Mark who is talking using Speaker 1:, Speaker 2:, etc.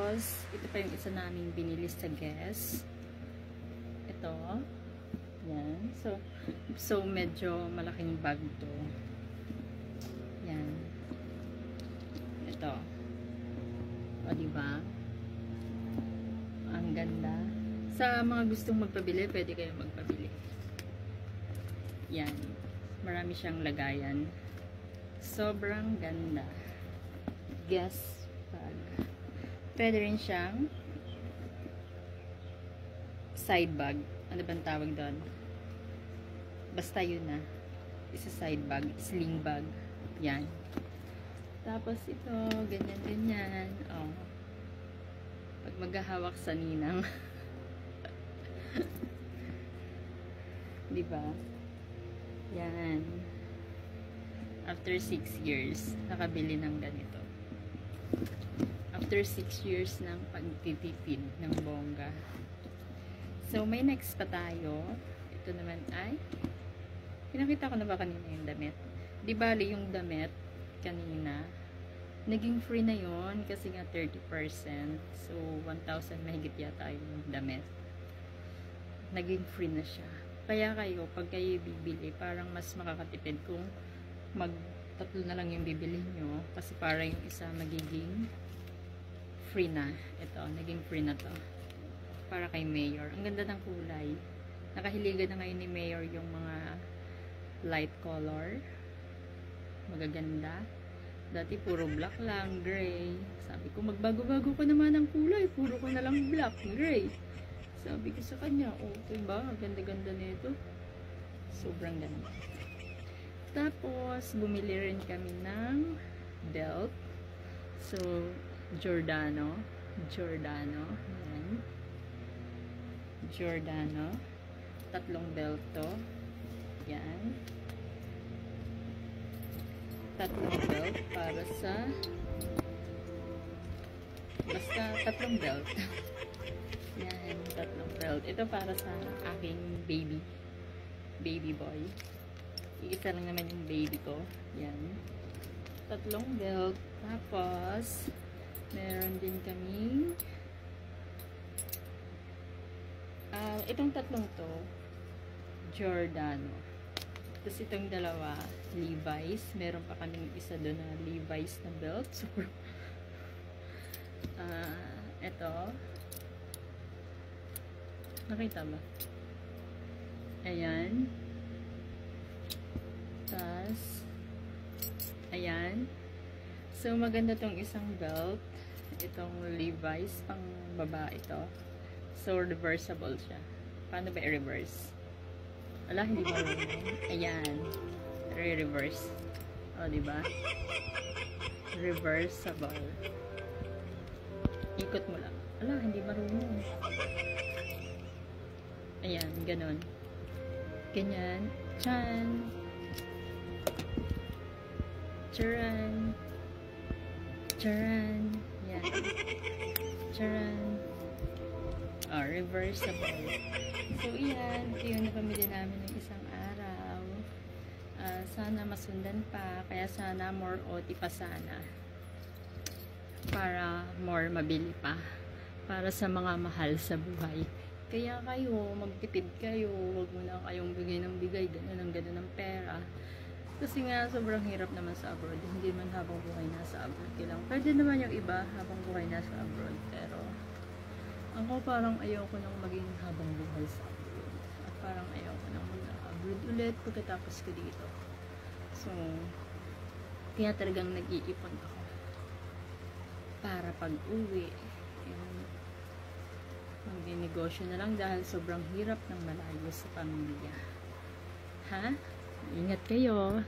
Speaker 1: Tapos, ito pa yung isa naming binili sa Guess. Ito. Yan. So medyo malaking bag to. Yan. Ito. O, diba? Ang ganda. Sa mga gustong magpabili, pwede kayong magpabili. Yan. Marami siyang lagayan. Sobrang ganda. Guess bag. Pwede rin siyang side bag. Ano bang tawag doon? Basta yun na. Isa side bag. Sling bag. Yan. Tapos ito, ganyan-ganyan. Oh. Pag maghahawak sa ninang. Diba? Yan. After 6 years, nakabili ng ganito. After 6 years ng pagtitipid ng bongga. So, may next pa tayo. Ito naman ay, pinakita ko na ba kanina yung damit? Di bali yung damit kanina, naging free na yon kasi nga 30%. So, 1,000 mahigit yata yung damit. Naging free na siya. Kaya kayo, pag kayo bibili, parang mas makakatipid kung tatlo na lang yung bibili nyo. Kasi para yung isa magiging free na. Ito, naging free na to. Para kay Mayor. Ang ganda ng kulay. Nakahiligan na ngayon ni Mayor yung mga light color. Magaganda. Dati puro black lang, gray. Sabi ko, magbago-bago ko naman ang kulay. Puro ko na lang black, gray. Sabi ko sa kanya, okay ba? Ganda-ganda nito. Sobrang ganda. Tapos, bumili rin kami ng belt. So, Giordano. Ayan. Giordano. 3 belt to. Yan. 3 belt para sa basta 3 belt. Yan, 3 belt. Ito para sa aking baby boy. Iisa lang naman yung baby ko. Yan. 3 belt. Tapos, meron din kaming itong 3 to, Giordano. Tapos itong 2, Levi's. Meron pa kaming isa doon na Levi's na belt. So, ito. Nakita ba? Ayan. Tapos, ayan. So, maganda tong isang belt. Itong Levi's, pang babae ito. So, reversible siya. Paano ba i-reverse? Wala, hindi marunong. Ayan. Re-reverse. O, diba? Reversible. Ikot mo lang. Wala, hindi marunong. Ayan, ganun. Ganyan. Chan! Charan! Charan! Yan. Charan! Oh, reversible. So, yan. Ito yung napamili namin ng isang araw. Sana masundan pa. Kaya sana more OT pa sana. Para more mabili pa. Para sa mga mahal sa buhay. Kaya kayo, magtipid kayo. Huwag mo na kayong bigay ng bigay. Ganun ng pera. Kasi nga, sobrang hirap naman sa abroad. Hindi man habang buhay nasa abroad. Kailang, pwede naman yung iba habang buhay nasa abroad. Pero, ako parang ayaw ko nang maging habang buhay sa abroad. At parang ayaw ko nang mag-abroad ulit pagkatapos ko dito. So, kaya talagang nag-iipon ako. Para pag-uwi, magdi-negosyo na lang dahil sobrang hirap ng malayo sa pamilya. Ha? Ingat kayo!